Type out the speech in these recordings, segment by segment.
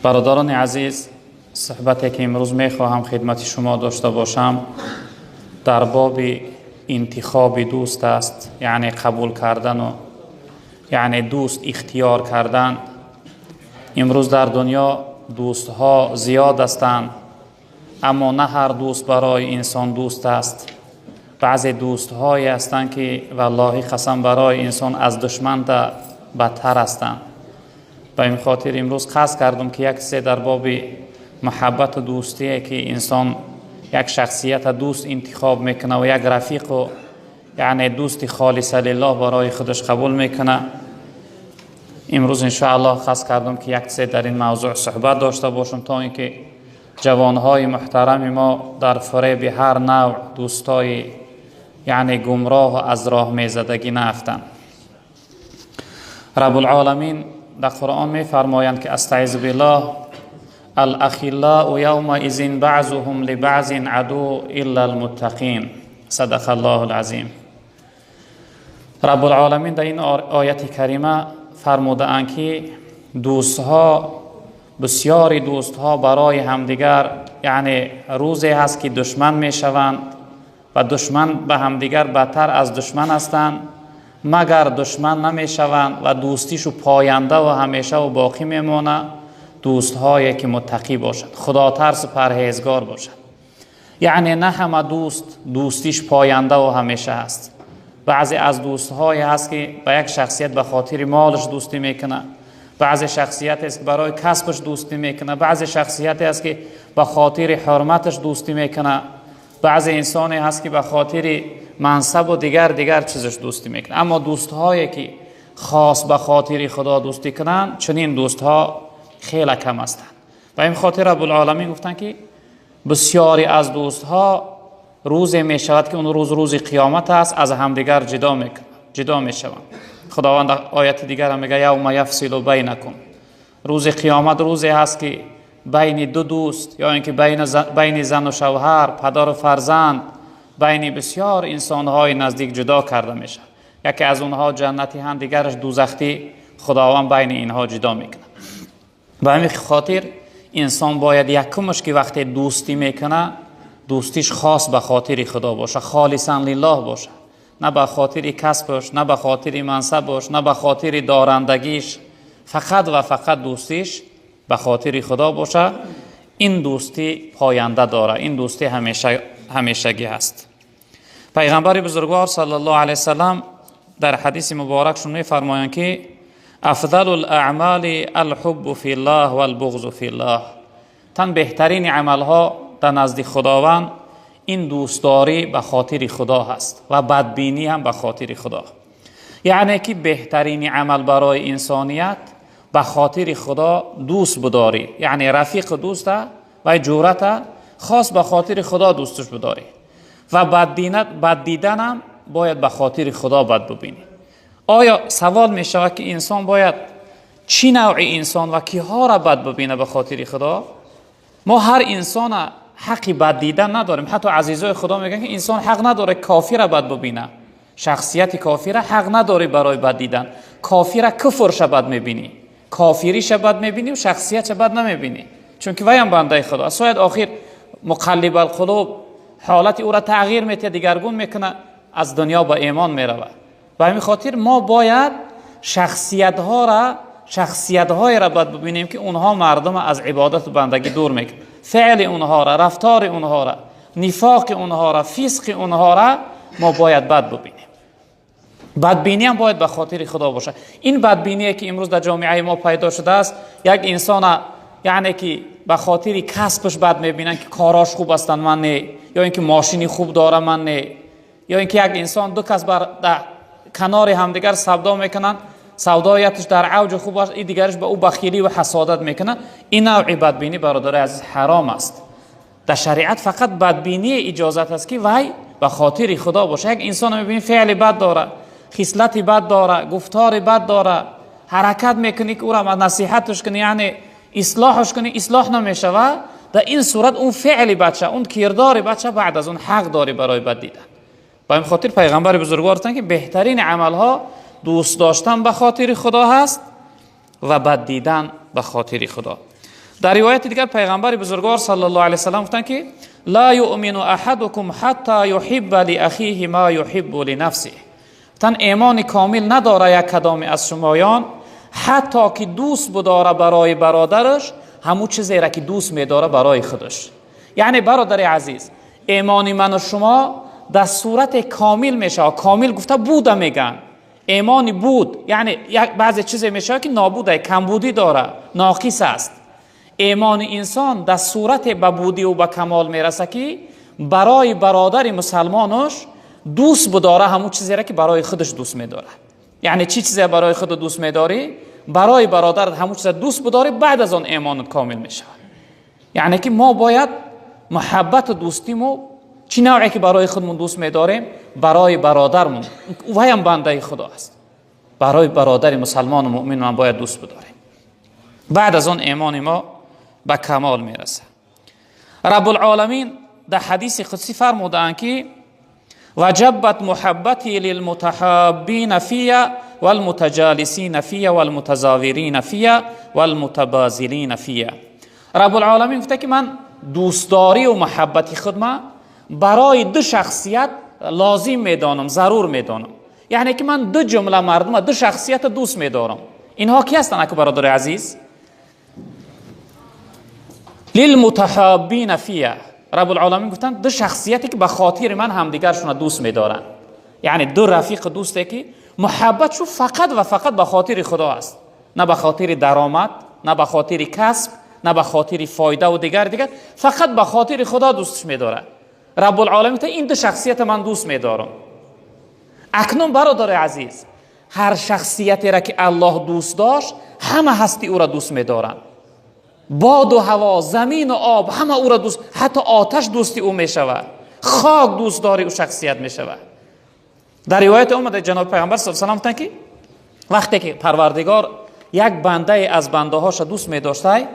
برادران عزیز، صحبتی که امروز میخواهم خدمت شما داشته باشم در باب انتخاب دوست است، یعنی قبول کردن و یعنی دوست اختیار کردن. امروز در دنیا دوست ها زیاد هستند، اما نه هر دوست برای انسان دوست است. بعضی دوست هایی هستند که والله قسم برای انسان از دشمن تا بدتر هستند. به این خاطر امروز قصد کردم که یک سه در باب محبت و دوستی که انسان یک شخصیت دوست انتخاب میکنه و یک رفیق و یعنی دوست خالص لله برای خودش قبول میکنه. امروز انشاءالله قصد کردم که یک سه در این موضوع صحبت داشته باشم تا اینکه جوانهای محترم ما در فریب هر نوع دوستای یعنی گمراه و از راه میزدگی نافتند. رب العالمین در قرآن می فرمایند که استعذ بالله الاخلاء یومئذ بعضهم لبعض عدو الا المتقین. صدق الله العظیم. رب العالمین در این آیت کریمه فرموده اند که بسیاری دوستها برای همدیگر یعنی روزی هست که دشمن می شوند و دشمن به همدیگر بدتر از دشمن هستند، مگر دشمن نمی شوند و دوستیشو پاینده و همیشه و باقی میمونه دوستهایی که متقی باشد، خدا ترس پرهیزگار باشد. یعنی نه همه دوستیش پاینده و همیشه هست. بعضی از دوستهایی هست که با یک شخصیت به خاطر مالش دوستی میکنه، بعضی شخصیت است که برای کسبش دوستی میکنه، بعضی شخصیت است که به خاطر حرمتش دوستی میکنه، بعضی انسانی هست که به خاطر منصب و دیگر چیزش دوستی میکنه. اما دوستهایی که خاص به خاطر خدا دوستی کنن، چنین دوستها خیلی کم هستند. و این خاطر رب العالمین گفتن که بسیاری از دوستها روزی می شود که اون روز قیامت است، از همدیگر جدا می شوند. خداوند آیت دیگر هم میگه یوم یفصل بینکم. روز قیامت روزی هست که بین دو دوست یا اینکه بین زن و شوهر، پدر و فرزند، بین بسیار انسانهای نزدیک جدا کرده میشه. یکی از اونها جنتی هست، دیگرش دوزخی. خداوند بین اینها جدا میکنه. به همین خاطر انسان باید یکمش که وقتی دوستی میکنه دوستیش خاص به خاطر خدا باشه، خالصا لله باشه، نه به خاطر کسبش، نه به خاطر منصبش، نه به خاطر دارندگیش، فقط و فقط دوستیش به خاطر خدا باشه. این دوستی پاینده داره، این دوستی همیشگی هست. پیغمبر بزرگوار صلی الله علیه وسلم در حدیث مبارکشون میفرمایند که افضل الاعمال الحب فی الله والبغض فی الله. تن بهترین عملها در نزد خداوند این دوستداری به خاطر خدا هست و بدبینی هم به خاطر خدا. یعنی که بهترین عمل برای انسانیت به خاطر خدا دوست بداری، یعنی رفیق دوست و جورت خاص به خاطر خدا دوستش بداری و بد دیدن هم باید به خاطر خدا بد ببینی. آیا سوال می شود که انسان باید چی نوع انسان و کیها را بد ببینه به خاطر خدا؟ ما هر انسان حقی بد دیدن نداریم. حتی عزیزای خدا میگن که انسان حق نداره کافر را بد ببینه. شخصیت کافر حق نداره برای بد دیدن. کافر کفرش بد میبینی، کافریش بد میبینی و شخصیتش بد نمیبینی، چون که وی هم بنده خدا. شاید آخر مقلب القلوب حالت او را تغییر میده، دیگرگون میکنه، از دنیا با ایمان میرود. و همین خاطر ما باید شخصیت‌های را بد ببینیم که اونها مردم از عبادت و بندگی دور میکنه. فعل اونها را، رفتار اونها را، نفاق اونها را، فسق اونها را ما باید بد ببینیم. بدبینی هم باید به خاطر خدا باشه. این بدبینی که امروز در جامعه ما پیدا شده است، یک انسان یعنی که به خاطر کسبش بد میبینن که کاراش خوب هستن من نه، یا اینکه ماشینی خوب داره من نه، یا اینکه یک انسان دو کس در کنار همدیگر سودا میکنن، سودایتش در اوج خوب است، این دیگرش به او بخیلی و حسادت میکنه. این نوع بدبینی برادر عزیز حرام است. در شریعت فقط بدبینی اجازت است که وای به خاطر خدا باشه. یک انسان میبینی فعل بد داره، خصلت بد داره، گفتار بد داره، حرکت میکنی که او را نصیحتش کنی، یعنی اصلاحش کنی، اصلاح نمیشه. و در این صورت اون فعل بچه، اون کردار بچه بعد از اون حق داری برای بد دیدن. با این خاطر پیغمبر بزرگوار گفتن که بهترین عملها دوست داشتن به خاطر خدا هست و بد دیدن به خاطر خدا. در روایت دیگر پیغمبر بزرگوار صلی الله علیه و سلم گفتن که لا یؤمن احدکم حتی یحب لاخیه ما یحب لنفسه. تن ایمان کامل نداره یک کدام از شمایان حتی که دوست بداره برای برادرش همون چیزی را که دوست می‌داره برای خودش. یعنی برادر عزیز، ایمان من و شما در صورت کامل میشه. کامل گفته بوده میگن، ایمانی بود یعنی یک بعضی چیزی میشه که نابوده، کمبودی داره، ناقص است. ایمان انسان در صورت به بودی و به کمال میرسه که برای برادر مسلمانش دوست بداره همون چیزی را که برای خودش دوست میداره. یعنی چی چیزی برای خود دوست میداری؟ برای برادر همون چیز دوست بداری، بعد از آن ایمانت کامل میشه. یعنی که ما باید محبت و دوستیمو چی نوعی که برای خودمون دوست میداریم برای برادرمون، او هم بنده خدا است، برای برادر مسلمان و مؤمن من باید دوست بداریم. بعد از آن ایمان ما به کمال میرسه. رب العالمین در حدیث قدسی فرمودند که وجبت محبتی للمتحابین فیه والمتجالسین فیه والمتزاورین فیه والمتبازلین فیه. رب العالمین گفته که من دوستداری و محبتی خودم برای دو شخصیت لازم میدانم، ضرور میدانم. یعنی که من دو جمله مردم، دو شخصیت دوست میدارم. اینها کی هستند اکو برادر عزیز؟ للمتحابین فیه. رب العالمین گفتن دو شخصیتی که به خاطر من همدیگرشون دوست میدارن. یعنی دو رفیق دوستی که محبتشون فقط و فقط به خاطر خدا است، نه به خاطر درآمد، نه به خاطر کسب، نه به خاطر فایده و دیگر، فقط به خاطر خدا دوستش میداره. رب العالمین تا این دو شخصیت من دوست میدارم. اکنون برادر عزیز، هر شخصیتی را که الله دوست داشت همه هستی او را دوست میدارن. باد و هوا، زمین و آب، همه او را دوست، حتی آتش دوستی او میشود، خاک دوست داری او شخصیت میشود. در روایت اومده جناب پیغمبر صلی الله علیه و سلم که وقتی که پروردگار یک بنده از بنده هاش دوست می‌داشته،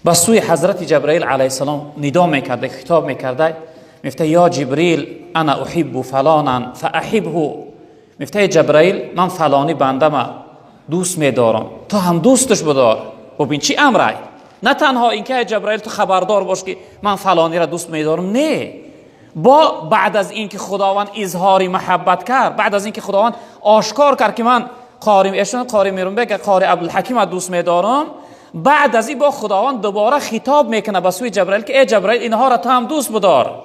به سوی حضرت جبرائیل علیه السلام ندا میکرده، خطاب میکرده، میفته یا جبرئیل انا احب فلانا فاحبه. میفته جبرائیل من فلانی بنده ما دوست میدارم، تو هم دوستش بدار. ببین چی امره، نه تنها اینکه جبرائیل تو خبردار باش که من فلانی را دوست میدارم، نه، با بعد از اینکه خداوند اظهار محبت کرد، بعد از اینکه خداوند آشکار کرد که من قاری میرم بگه قاری عبدالحکیم را دوست میدارم، بعد از این با خداوند دوباره خطاب میکنه به سوی جبرائیل که ای جبرائیل اینها را تو هم دوست بدار،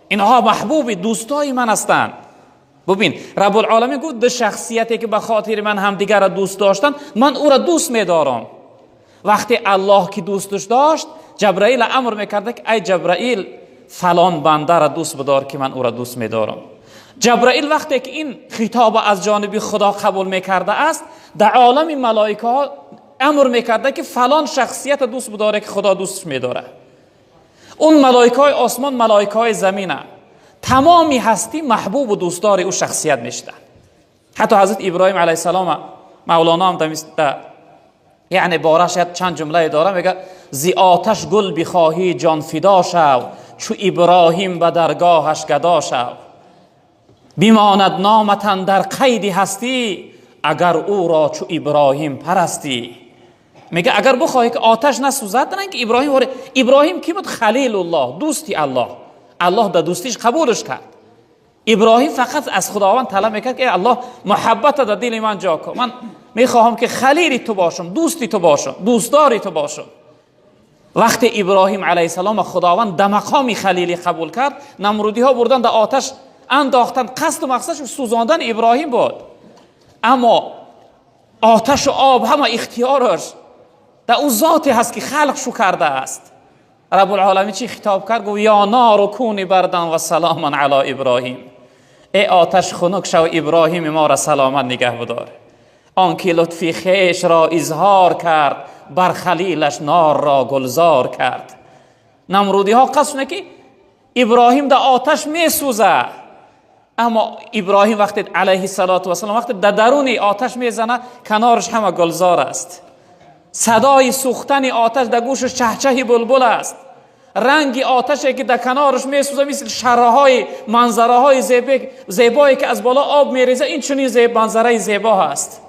اینها محبوب دوستای من هستند. ببین رب العالمین گفت دو شخصیتی که به خاطر من هم دیگر را دوست داشتن من او را دوست میدارم. وقتی الله که دوستش داشت، جبرائیل امر میکرده که ای جبرائیل فلان بنده را دوست بدار که من او را دوست میدارم. جبرائیل وقتی که این خطاب از جانب خدا قبول میکرده است، در عالم ملائکه ها امر میکرده که فلان شخصیت دوست بداره که خدا دوستش میداره. اون ملائکه های آسمان، ملائکه های زمینه، تمامی هستی محبوب و دوستدار او شخصیت میشدن. حتی حضرت ابراهیم علیه السلام مولانا هم یعنی بارش چند جمله داره، میگه زی آتش گل بخواهی جان فدا شو، چو ابراهیم به درگاهش گدا شو. بیماند نامتن در قید هستی، اگر او را چو ابراهیم پرستی. میگه اگر بخواهی که آتش نسوزد، نه که ابراهیم کی بود؟ خلیل الله، دوستی الله. الله در دوستیش قبولش کرد. ابراهیم فقط از خداوند طلب میکرد که الله محبت در دل من جا کن، من میخواهم که خلیلی تو باشم، دوستی تو باشم، دوستداری تو باشم. وقتی ابراهیم علیه السلام خداوند در مقام خلیلی قبول کرد، نمرودی ها بردن در آتش انداختن، قصد و مقصدش سوزاندن ابراهیم بود. اما آتش و آب همه اختیارش در او ذاتی هست که خلق شو کرده است. رب العالمین چی خطاب کرد؟ گفت یا نار کونی بردن و سلاما علی ابراهیم. ای آتش خنک شو ابراهیم ما را سلامت نگه بدار. آنکه لطفی خیش را اظهار کرد، بر خلیلش نار را گلزار کرد. نمرودی ها قصد که ابراهیم در آتش می سوزه، اما ابراهیم وقتی علیه السلام وقتی در درون آتش میزنه، کنارش همه گلزار است. صدای سوختن آتش در گوشش چهچه بلبل است. رنگ آتشی که در کنارش میسوزه مثل شرهای منظره های زیبایی که از بالا آب میریزه، این چنین منظره زیبا هست.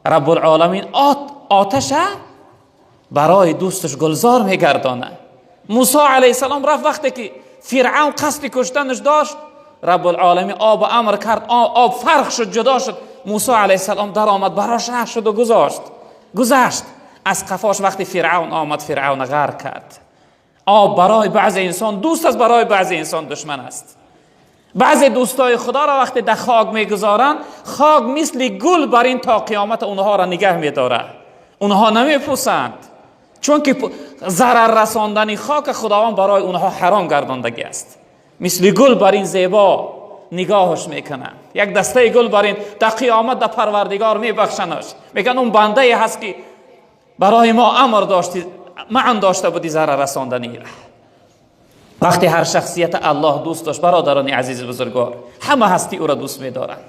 رب العالمین آتش برای دوستش گلزار میگردانه. موسی علیه السلام رفت، وقتی که فرعون قصد کشتنش داشت، رب العالمین آب امر کرد، آب فرق شد، جدا شد. موسی علیه السلام در آمد، براش ره شد و گذشت از قفاش. وقتی فرعون آمد، فرعون غرق کرد. آب برای بعض انسان دوست است، برای بعض انسان دشمن است. بعضی دوستای خدا را وقتی در خاک میگذارن، خاک مثل گل بر این تا قیامت اونها را نگه میداره. اونها نمیپوسند، چون که ضرر رساندن خاک خداوند برای اونها حرام گرداندگی است. مثل گل بر این زیبا نگاهش میکنن. یک دسته گل بر این در قیامت در پروردگار میبخشنش، میگن اون بنده هست که برای ما امر داشتی، معن داشته بودی ضرر رساندنی را. وقتی هر شخصیت الله دوست داشت، برادران عزیز بزرگوار، همه هستی او را دوست می‌دارند.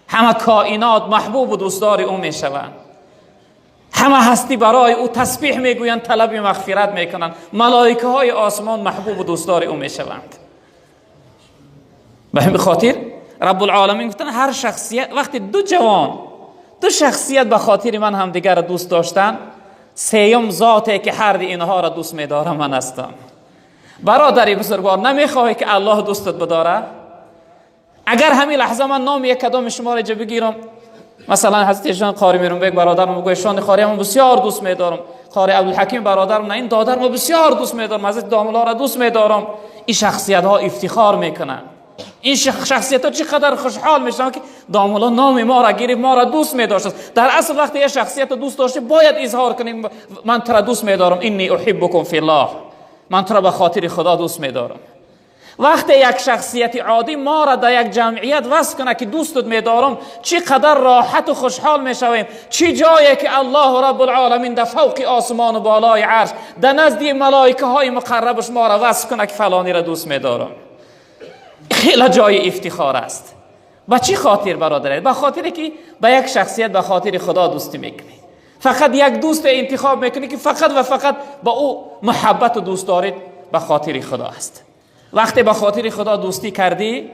همه کائنات محبوب و دوستدار او میشوند. همه هستی برای او تسبیح میگویند، طلب مغفرت میکنند. ملائکه های آسمان محبوب و دوستدار او میشوند. به همین خاطر رب العالمین گفتن هر شخصیت، وقتی دو شخصیت به خاطر من همدیگر را دوست داشتن، سیوم ذاتی که هر اینها را دوست می‌دارم من هستم. برادری بزرگوار، نمیخواهی که الله دوستت بداره؟ اگر همین لحظه من نام یک کدام شما را بگیرم، مثلا حضرت جان قاری میرونبک برادرم بگوی شان قاری من بسیار دوست می‌دارم، قاری عبدالحکیم برادرم، نه این دادرم بسیار دوست می‌دارم، حضرت داملا را دوست می‌دارم. این شخصیت ها افتخار میکنن. این شخصیت ها چقدر خوشحال میشن که داملا نام ما را گرفت، ما را دوست می‌داشت. در اصل وقتی یه شخصیت دوست داشته باید اظهار کنیم من تو را دوست می‌دارم، انی احبکم فی الله، من تو را به خاطر خدا دوست می‌دارم. وقتی یک شخصیت عادی ما را در یک جمعیت وصف کنه که دوستت می‌دارم، چقدر راحت و خوشحال میشویم. چه جایی که الله رب العالمین در فوق آسمان و بالای عرش در نزد ملائکه های مقربش ما را وصف کنه که فلانی را دوست می‌دارم، خیلی جای افتخار است. با چی خاطر برادر؟ به خاطر که به یک شخصیت به خاطر خدا دوستی میکنی. فقط یک دوست انتخاب میکنی که فقط و فقط با او محبت و دوست دارید به خاطر خدا است. وقتی به خاطر خدا دوستی کردی،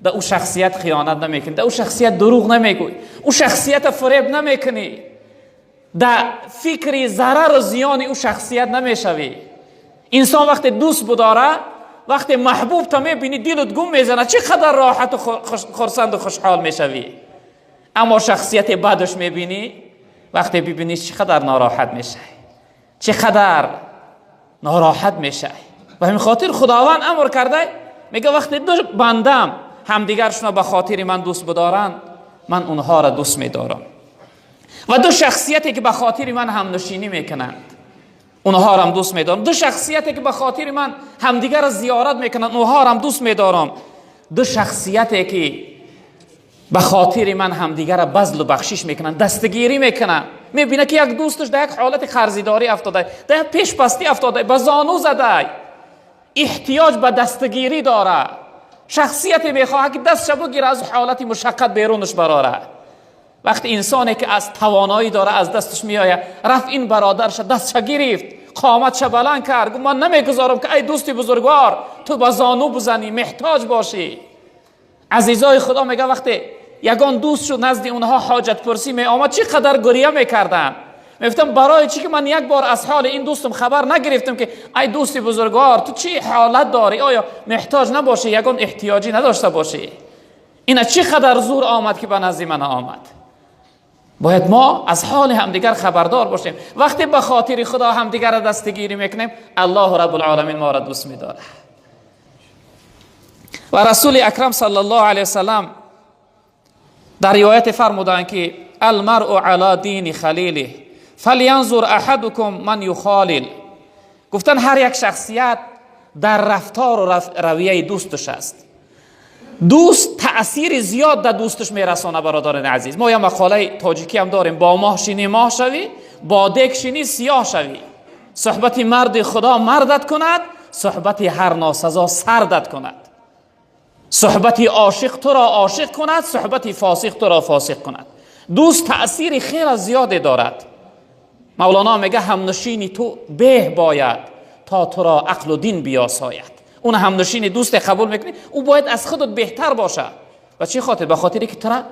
در او شخصیت خیانت نمیکنی، در او شخصیت دروغ نمیگویی، او شخصیت فریب نمیکنی، در فکر ضرر و زیان او شخصیت نمیشوی. انسان وقتی دوست بداره، وقتی محبوب تا میبینی دلت گم میزنه، چقدر راحت و خرسند و خوشحال میشوی. اما شخصیت بدش میبینی، وقتی ببینی چقدر ناراحت میشه، چقدر ناراحت میشه. و همین خاطر خداوند امر کرده، میگه وقتی دو بندم همدیگرشون به خاطر من دوست بدارن، من اونها را دوست میدارم. و دو شخصیتی که به خاطر من هم نشینی میکنند، اونها را هم دوست میدارم. دو شخصیتی که به خاطر من همدیگر را زیارت میکنند، اونها را هم دوست میدارم. دو شخصیتی که به خاطر من همدیگر را بذل و بخشش میکنند، دستگیری میکنند. میبینه که یک دوستش در یک حالت قرضداری افتاده، در پیش پستی افتاده، به زانو زده، احتیاج به دستگیری داره. شخصیتی میخواه که دستش بگیره، از حالت مشقت بیرونش براره. وقتی انسانی که از توانایی داره از دستش میآید، رفت این برادرش دستش گرفت، قامتش بلند کرد، من نمیگذارم که ای دوستی بزرگوار تو به زانو بزنی، محتاج باشی. عزیزای خدا میگه وقتی یگان دوست شد نزد اونها حاجت پرسی می آمد، چقدر گریه میکردن. میگفتم برای چی که من یک بار از حال این دوستم خبر نگرفتم که ای دوستی بزرگوار تو چی حالت داری، آیا محتاج نباشی، یگان احتیاجی نداشته باشی. اینا چقدر زور آمد که به نزد من آمد. باید ما از حال همدیگر خبردار باشیم. وقتی به خاطر خدا همدیگر را دستگیری میکنیم، الله رب العالمین ما را دوست میداره. و رسول اکرم صلی الله علیه وسلم در روایت فرمودند که المرء علی دین خلیله فلینظر احدکم من یخالل. گفتن هر یک شخصیت در رفتار و رویه دوستش است. دوست تأثیر زیاد در دوستش میرسانه. برادران عزیز، ما یه مقاله تاجیکی هم داریم، با ماه شینی ماه شوی، با دک شینی سیاه شوی. صحبت مرد خدا مردت کند، صحبت هر ناسزا سردت کند. صحبت عاشق تو را عاشق کند، صحبت فاسق تو را فاسق کند. دوست تأثیر خیلی زیادی دارد. مولانا میگه همنشینی تو به باید تا تو را عقل و دین بیاساید. اون همنشین دوست قبول میکنی، او باید از خودت بهتر باشه. و چه خاطر؟ به خاطری که تو را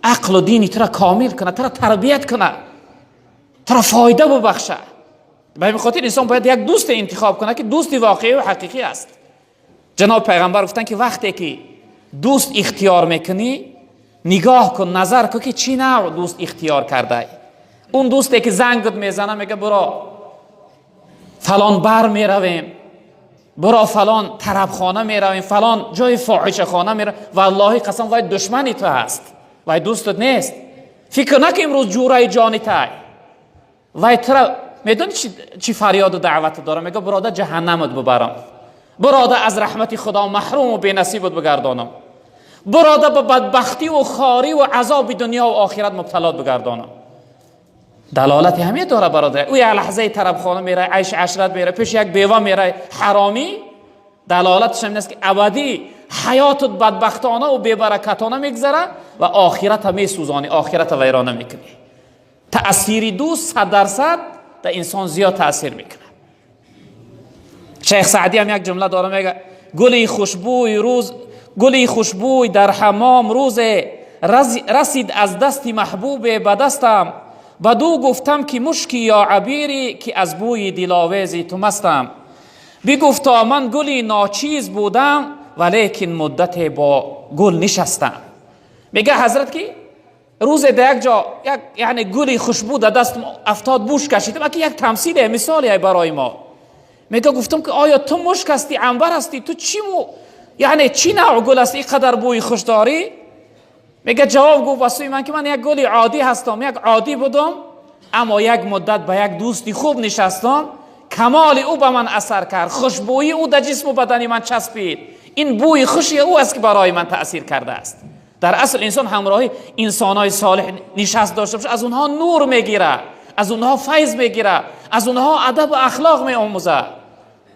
عقل و دینی تو را کامل کنه، تو را تربیت کنه، تو را فایده ببخشه. به همین خاطر انسان باید یک دوست انتخاب کنه که دوستی واقعی و حقیقی است. جناب پیغمبر گفتن که وقتی که دوست اختیار میکنی نگاه کن، نظر کن که چی نوع دوست اختیار کرده. اون دوستی که زنگت میزنه میگه برو فلان بر میرویم، برو فلان طربخانه میرویم، فلان جای فاحشه خانه میرویم، والله قسم وای دشمنی تو هست، وای دوستت نیست. فکر نکن امروز جوره جانی تای وای ترا میدونی چی فریاد و دعوت داره؟ میگه برادر جهنمت ببرم، برادر از رحمت خدا محروم و بی‌نصیبت بگردانم، برادر به بدبختی و خاری و عذاب دنیا و آخرت مبتلا بگردانم. دلالت همین داره برادر. او یک لحظه طربخانه میره، عیش عشرت میره، پیش یک بیوه میره حرامی، دلالتش همین است که ابدی حیاتت بدبختانه و بی‌برکتانه میگذره و آخرت هم میسوزانی، آخرت ویرانه میکنی. تأثیر دوست 100% در انسان زیاد تأثیر میکنه. شیخ سعدی هم یک جمله داره میگه گلی خوشبوی در حمام روز رسید از دست محبوب به دستم، بدو گفتم که مشکی یا عبیری که از بوی دلاویزی تو مستم. بگفتا من گلی ناچیز بودم ولیکن مدت با گل نشستم. میگه حضرت که روز در یک جا یعنی گلی خوشبو در دست افتاد بوش کشیدم. اگه یک تمثیل مثالی برای ما. میگه گفتم که آیا تو مشک هستی، عنبر هستی، تو یعنی چی نوع گل هستی اینقدر بوی خوش داری؟ میگه جواب گفت واسه من که من یک گلی عادی هستم، یک عادی بودم، اما یک مدت با یک دوستی خوب نشستم، کمال او به من اثر کرد، خوشبویی او در جسم و بدنی من چسبید، این بوی خوشی او است که برای من تأثیر کرده است. در اصل انسان همراهی انسانای صالح نشست داشته باشه، از اونها نور میگیره، از اونها فیض میگیره، از اونها ادب و اخلاق میآموزه.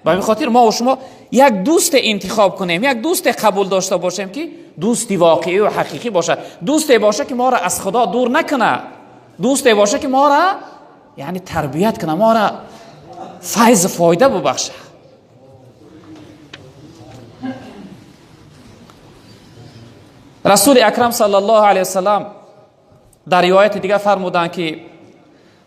به همین خاطر ما و شما یک دوست انتخاب کنیم، یک دوست قبول داشته باشیم که دوستی واقعی و حقیقی باشه، دوستی باشه که ما را از خدا دور نکنه، دوستی باشه که ما را یعنی تربیت کنه، ما را فیض فایده ببخشه. رسول اکرم صلی الله علیه وسلم در روایت دیگه فرمودند که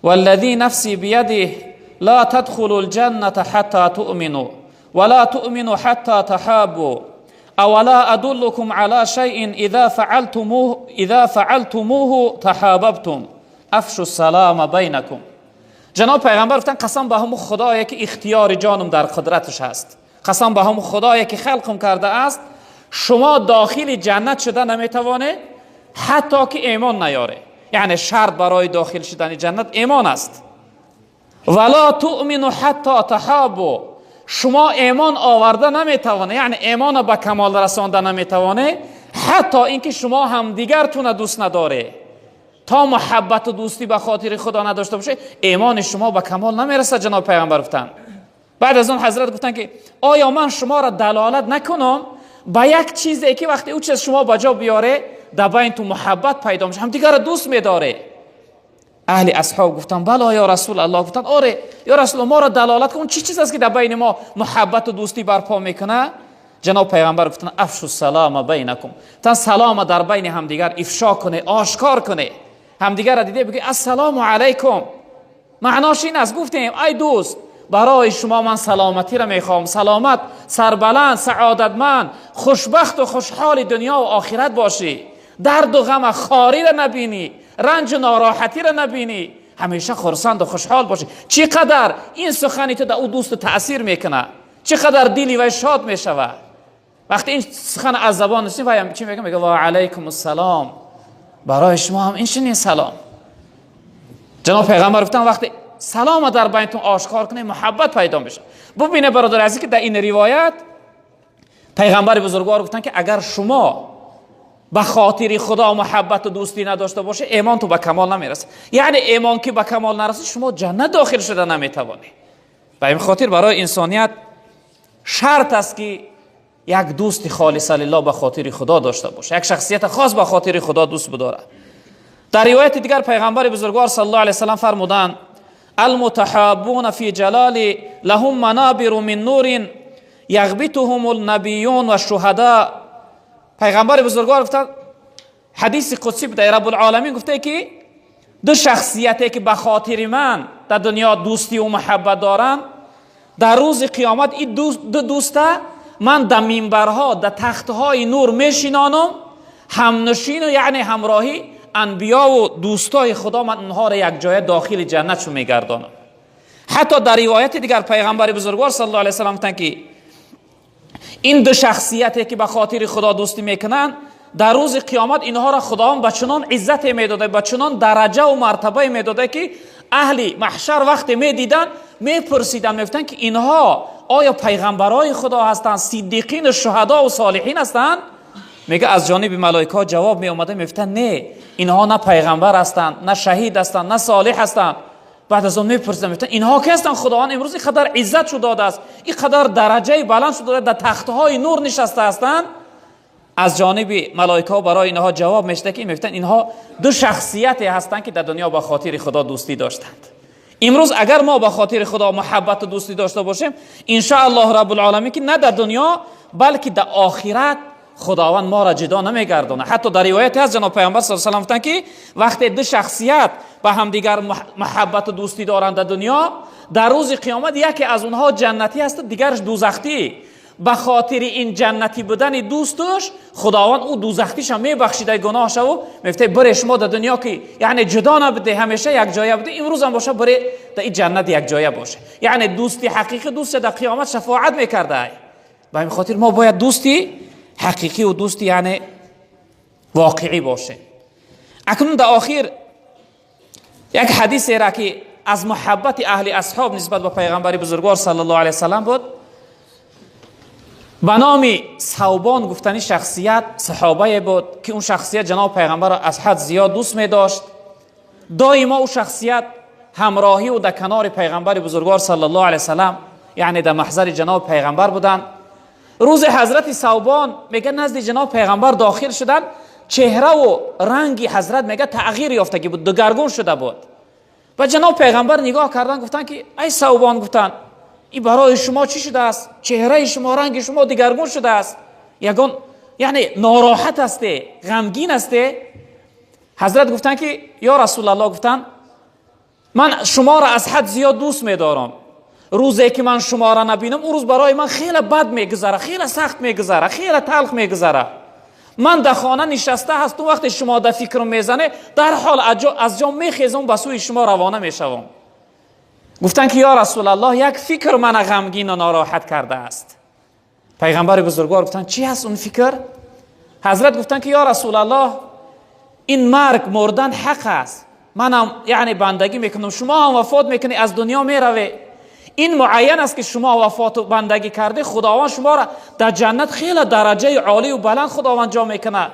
والذی نفسی بیده لا تدخلوا الجنة حتى تؤمنوا ولا تؤمنوا حتى تحابوا اولا ادلكم على شيء اذا فعلتموه تحاببتم افشوا السلام بينكم. جناب پیغمبر گفتن قسم به همون خدایی که اختیار جانم در قدرتش هست، قسم به همون خدایی که خلقم کرده است، شما داخل جنت شده نمیتوانه حتی که ایمان نیاره. یعنی شرط برای داخل شدن جنت ایمان است. ولا تؤمنوا حتی تحابوا، شما ایمان آورده نمیتوانه، یعنی ایمان به کمال رسانده نمیتوانه حتی اینکه شما هم دیگرتون دوست نداره. تا محبت و دوستی به خاطر خدا نداشته باشه ایمان شما به کمال نمیرسه. جناب پیغمبر گفتن، بعد از اون حضرت گفتن که آیا من شما را دلالت نکنم به یک چیزی که وقتی او چیز شما به جا بیاره در بین تو محبت پیدا میشه، هم دیگر را دوست میداره؟ اهل اصحاب گفتن بله یا رسول الله. گفتن آره یا رسول الله، ما را دلالت کن چی چیز است که در بین ما محبت و دوستی برپا میکنه؟ جناب پیغمبر گفتن افشوا السلام بینکم، تا سلام در بین همدیگر افشا کنه، آشکار کنه، همدیگر را دیده بگی السلام علیکم. معناش این است گفتیم ای دوست برای شما من سلامتی را میخوام، سلامت، سربلند، سعادتمند، خوشبخت و خوشحال دنیا و آخرت باشی، درد و غم خاری را نبینی، رنج و ناراحتی را نبینی، همیشه خرسند و خوشحال باشی. چقدر این سخنی تو در او دوست تأثیر میکنه، چقدر دلی و شاد میشود وقتی این سخن از زبان نشین و چی میگه؟ میگه و علیکم السلام، برای شما هم این چنین سلام. جناب پیغمبر گفتن وقتی سلام در بینتون آشکار کنه محبت پیدا میشه. ببینه برادر عزیز که در این روایت پیغمبر بزرگوار گفتن که اگر شما به خاطر خدا محبت و دوستی نداشته باشه ایمان تو به کمال نمیرسه. یعنی ایمان که به کمال نرسه شما جنت داخل شده نمیتوانی. به این خاطر برای انسانیت شرط است که یک دوست خالص لله به خاطر خدا داشته باشه، یک شخصیت خاص به خاطر خدا دوست بداره. در روایت دیگر پیغمبر بزرگوار صلی الله علیه وسلم فرمودند المتحابون فی جلال لهم منابر من نور یغبطهم النبیون و الشهداء. پیغمبر بزرگوار گفتن حدیث قدسی در رب العالمین گفته که دو شخصیتی که به خاطر من در دنیا دوستی و محبت دارن، در روز قیامت این دوسته من در منبرها در تختهای نور میشینانم، همنشین و یعنی همراهی انبیا و دوستای خدا، من اونها را یک جای داخل جنت شو میگردانم. حتی در روایت دیگر پیغمبر بزرگوار صلی الله علیه و سلم گفتن که این دو شخصیتی که به خاطر خدا دوستی میکنن، در روز قیامت اینها را خداوند به چنان عزت میداده، به چنان درجه و مرتبه میداده که اهل محشر وقتی میدیدن میپرسیدن، میگفتن که اینها آیا پیغمبرای خدا هستند، صدیقین، شهدا و صالحین هستند؟ میگه از جانب ملائکه جواب می اومده، میگفتن نه، اینها نه پیغمبر هستند، نه شهید هستند، نه صالح هستند. بعد از اون میپرسیدن، میگفتن اینها کی هستند؟ خداوند امروز این قدر عزت شو داده است، این قدر درجه بلند شو داده، در تختهای نور نشسته هستند. از جانب ملائکه برای اینها جواب میشته که میگفتن اینها دو شخصیتی هستند که در دنیا با خاطر خدا دوستی داشتند. امروز اگر ما با خاطر خدا محبت و دوستی داشته باشیم، ان شاء الله رب العالمین که نه در دنیا بلکه در آخرت خداوند ما را جدا نمیگردونه. حتی در روایت از جناب پیامبر صلی الله علیه و آله که وقتی دو شخصیت با همدیگر محبت و دوستی دارند در دنیا، در روز قیامت یکی از اونها جنتی است، دیگرش دوزختی. به خاطر این جنتی بودن دوستش خداوند او دوزختیش هم میبخشیده گناهش و میگه بره شما در دنیا که یعنی جدا نبوده، همیشه یک جایه بوده، امروز هم باشه بره در این جنت یک جایه باشه. یعنی دوستی حقیقی دوست در قیامت شفاعت میکرده. به این خاطر ما باید دوستی حقیقی و دوستی یعنی واقعی باشه. اکنون در آخر یک حدیثی را که از محبت اهل اصحاب نسبت به پیغمبر بزرگوار صلی الله علیه و سلم بود، به نام ثوبان گفتنی شخصیت صحابه بود که اون شخصیت جناب پیغمبر را از حد زیاد دوست می داشت. دائما اون شخصیت همراهی و در کنار پیغمبر بزرگوار صلی الله علیه و سلم یعنی در محضر جناب پیغمبر بودند. روز حضرت ثوبان میگه نزد جناب پیغمبر داخل شدن، چهره و رنگی حضرت میگه تغییر یافتگی بود، دگرگون شده بود. و جناب پیغمبر نگاه کردن، گفتن که ای ثوبان، گفتن این برای شما چی شده است؟ چهره شما، رنگ شما دگرگون شده است، یگان یعنی ناراحت هسته، غمگین هسته. حضرت گفتن که یا رسول الله، گفتن من شما را از حد زیاد دوست می‌دارم، روزی که من شما را نبینم اون روز برای من خیلی بد میگذره، خیلی سخت میگذره، خیلی تلخ میگذره. من در خانه نشسته هستم، وقتی شما در فکرم میزنه در حال از جا میخیزم به سوی شما روانه میشوم. گفتن که یا رسول الله یک فکر من غمگین و ناراحت کرده است. پیغمبر بزرگوار گفتن چی هست اون فکر؟ حضرت گفتن که یا رسول الله این مردن حق است، منم یعنی بندگی میکنم، شما هم وفات میکنی از دنیا میروی، این معین است که شما وفات و بندگی کرده، خداوند شما را در جنت خیلی درجه عالی و بلند خداوند جا میکنه.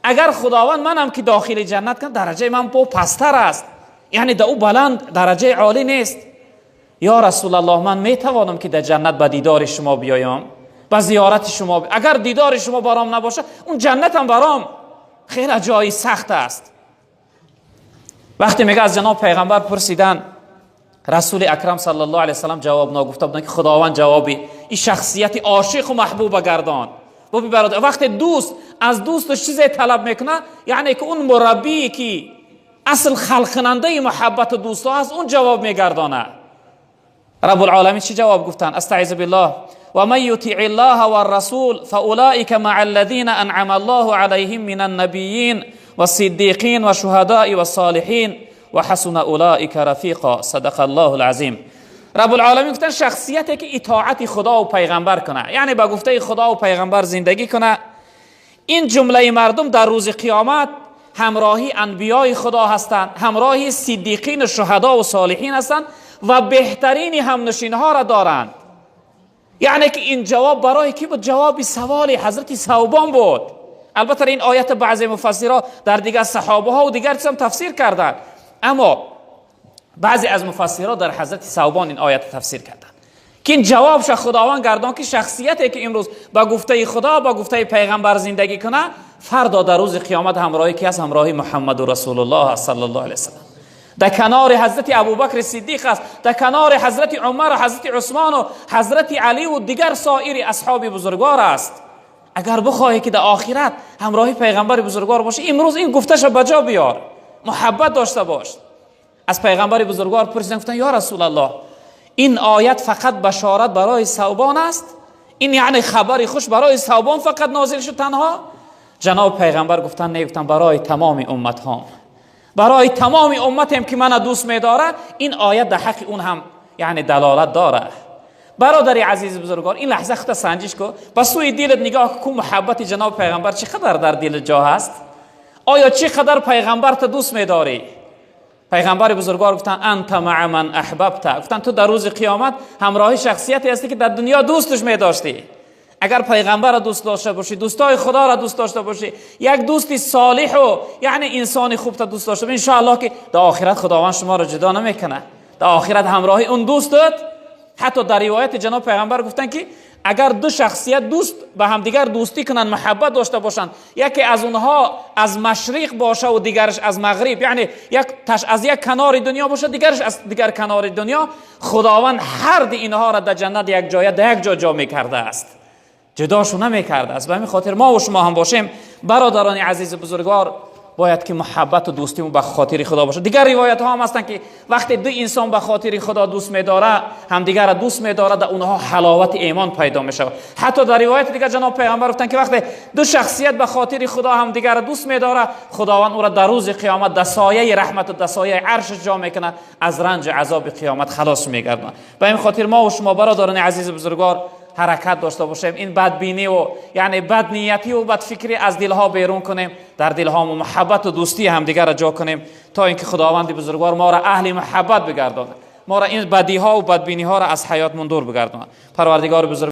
اگر خداوند منم که داخل جنت کنه درجه من پستر است، یعنی در او بلند درجه عالی نیست. یا رسول الله من میتوانم که در جنت به دیدار شما بیایم، به زیارت شما اگر دیدار شما برام نباشه اون جنت هم برام خیلی جایی سخت است. وقتی میگه از جناب پیغمبر پرسیدن، رسول اکرم صلی الله علیه وسلم جواب ناگفته بودن که خداوند جوابی این شخصیت عاشق و محبوب گردان. بابی برادر، وقتی دوست از دوستش چیزی طلب میکنه، یعنی که اون مربی که اصل خلق کننده محبت دوستا هست اون جواب میگردانه. رب العالمین چی جواب گفتن؟ استعیذ بالله و من یطیع الله و الرسول فاولئک مع الذین انعم الله علیهم من النبیین و الصدیقین و شهداء و الصالحین و حسن اولئک رفیقا. صدق الله العظیم. رب العالمین گفتن شخصیتی که اطاعت خدا و پیغمبر کنه، یعنی با گفته خدا و پیغمبر زندگی کنه، این جمله مردم در روز قیامت همراهی انبیای خدا هستند، همراهی صدیقین و شهدا و صالحین هستند و بهترین همنشینها را دارند. یعنی که این جواب برای کی بود؟ جوابی سوال حضرت ثوبان بود. البته این آیت بعضی مفسرها در دیگر صحابه ها و دیگر هم تفسیر کردند، اما بعضی از مفسرها در حضرت ثوبان این آیت تفسیر کردند که این جوابش خداوند گردان که شخصیتی که امروز با گفته خدا با گفته پیغمبر زندگی کنه، فردا در روز قیامت همراهی کی است؟ همراهی محمد رسول الله صلی الله علیه و سلم. در کنار حضرت ابوبکر صدیق است، در کنار حضرت عمر و حضرت عثمان و حضرت علی و دیگر سایر اصحاب بزرگوار است. اگر بخواهی که در آخرت همراهی پیغمبر بزرگوار باشه، امروز این گفتش بجا بیار، محبت داشته باش. از پیغمبر بزرگوار پرسیدن، گفتن یا رسول الله این آیت فقط بشارت برای ثوبان است؟ این یعنی خبری خوش برای ثوبان فقط نازل شد تنها؟ جناب پیغمبر گفتن نه، گفتن برای تمام امت ها، برای تمام امت هم که من دوست می‌داره این آیت در حق اون هم یعنی دلالت داره. برادری عزیز بزرگوار، این لحظه خودت سنجش کن، پس توی دلت نگاه کن محبت جناب پیغمبر چقدر در دل جا هست. آیا چقدر پیغمبر تو دوست می‌داری؟ پیغمبر بزرگوار گفتن انت مع من احببت، گفتن تو در روز قیامت همراه شخصیتی هستی که در دنیا دوستش می‌داشتی. اگر پیغمبر را دوست داشته باشی، دوستای خدا را دوست داشته باشی، یک دوستی صالح و یعنی انسان خوب تا دوست داشته باشی، ان شاء الله که در آخرت خداوند شما را جدا نمیکنه. در آخرت همراه اون دوستت، حتی در روایت جناب پیغمبر گفتن که اگر دو شخصیت دوست به هم دیگر دوستی کنن، محبت داشته باشند، یکی از اونها از مشرق باشه و دیگرش از مغرب، یعنی از یک کنار دنیا باشه دیگرش از دیگر کنار دنیا، خداوند هر دی اینها را در جنت یک جای در یک جا میکرده است، جداشو نمیکرده است. به همین خاطر ما و شما هم باشیم برادران عزیز بزرگوار، باید که محبت و دوستیمون به خاطر خدا باشه. دیگر روایت ها هم هستن که وقتی دو انسان به خاطر خدا دوست می‌داره، هم دیگر را دوست می‌داره، در اونها حلاوت ایمان پیدا میشه. حتی در روایت دیگر جناب پیغمبر گفتن که وقتی دو شخصیت به خاطر خدا هم دیگر را دوست می‌داره، خداوند او را در روز قیامت در سایه رحمت و در سایه عرش جا میکنه، از رنج عذاب قیامت خلاص میگردن. به این خاطر ما و شما برادران عزیز بزرگوار حرکت داشته باشیم، این بدبینی و یعنی بدنیتی و بدفکری از دلها بیرون کنیم، در دلها محبت و دوستی همدیگر را جا کنیم، تا اینکه خداوند بزرگوار ما را اهل محبت بگرداند، ما را این بدی ها و بدبینی ها را از حیاتمون دور بگرداند. پروردگار بزرگ